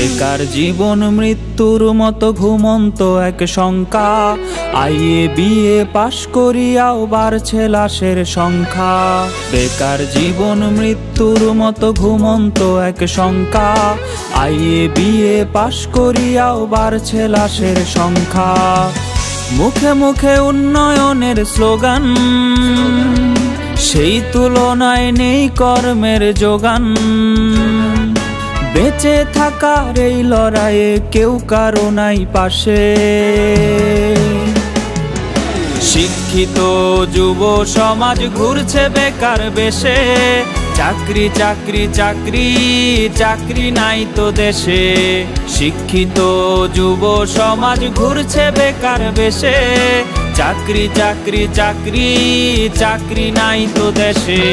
বেকার জীবন মৃত্যুর মতো ঘুমন্ত এক শঙ্কা। আইএ বিএ পাশ করিয়াও বাড়ছে লাশের সংখ্যা। বেকার জীবন মৃত্যুর মতো ঘুমন্ত এক শঙ্কা। আইএ বিএ পাশ করিয়াও বাড়ছে লাশের সংখ্যা। মুখে মুখে উন্নয়নের স্লোগান, সেই তুলনায় নেই কর্মের যোগান। বেঁচে থাকার এই লড়াইয়ে কেউ কারো নাই পাশে। শিক্ষিত যুব সমাজ ঘুরছে বেকার বেশে। চাকরি চাকরি চাকরি চাকরি নাই তো দেশে। শিক্ষিত যুব সমাজ ঘুরছে বেকার বেশে। চাকরি চাকরি চাকরি চাকরি নাই তো দেশে।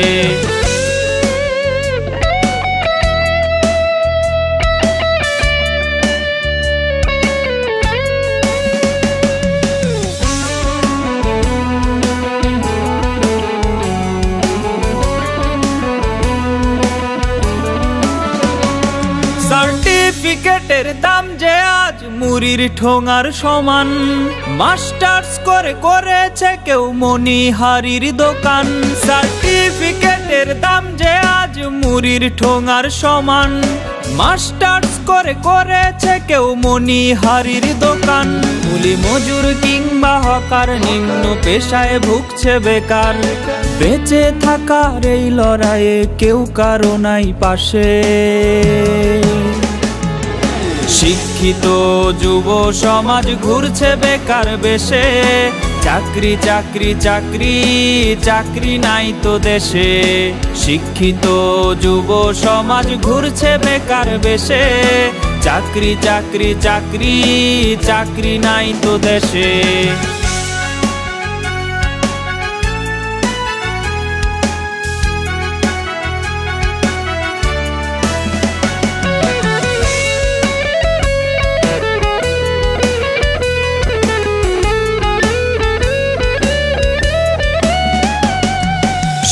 সার্টিফিকেটের দাম যে আজ মুড়ির ঠোঙার সমান। মাস্টার্স করে করেছে কেউ মনিহারির দোকান। সার্টিফিকেটের দাম যে আজ মুড়ির ঠোঙার সমান। মাস্টার্স করে করেছে কেউ মনিহারির দোকান। কুলি মজুর কিংবা হকার নিম্ন পেশায় ভুগছে বেকার। বেঁচে থাকার এই লড়াইয়ে কেউ কারো নাই পাশে। শিক্ষিত যুব সমাজ ঘুরছে বেকার বেশে। চাকরি চাকরি চাকরি চাকরি নাই তো দেশে। শিক্ষিত যুব সমাজ ঘুরছে বেকার বেশে। চাকরি চাকরি চাকরি চাকরি নাই তো দেশে।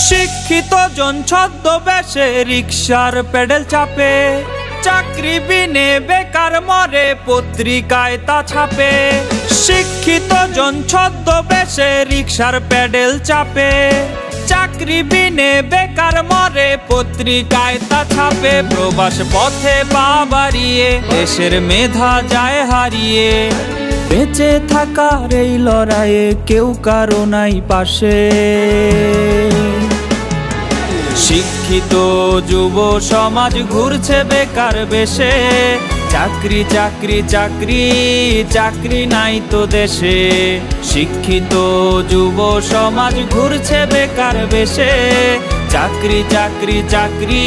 শিক্ষিত জন ছদ্মবেশে রিকশার পেডেল চাপে। চাকরি বিনে বেকার মরে পত্রিকায় তা ছাপে। শিক্ষিত জন ছদ্মবেশে রিকশার পেডেল চাপে। চাকরি বিনে বেকার মরে পত্রিকায় তা ছাপে। প্রবাস পথে পা বাড়িয়ে দেশের মেধা যায় হারিয়ে। বেঁচে থাকার এই লড়াইয়ে কেউ কারো নাই পাশে। শিক্ষিত যুব সমাজ ঘুরছে বেকার বেশে। চাকরি চাকরি চাকরি চাকরি নাই তো দেশে। শিক্ষিত যুব সমাজ ঘুরছে বেকার বেশে। চাকরি চাকরি চাকরি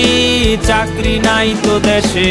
চাকরি নাই তো দেশে।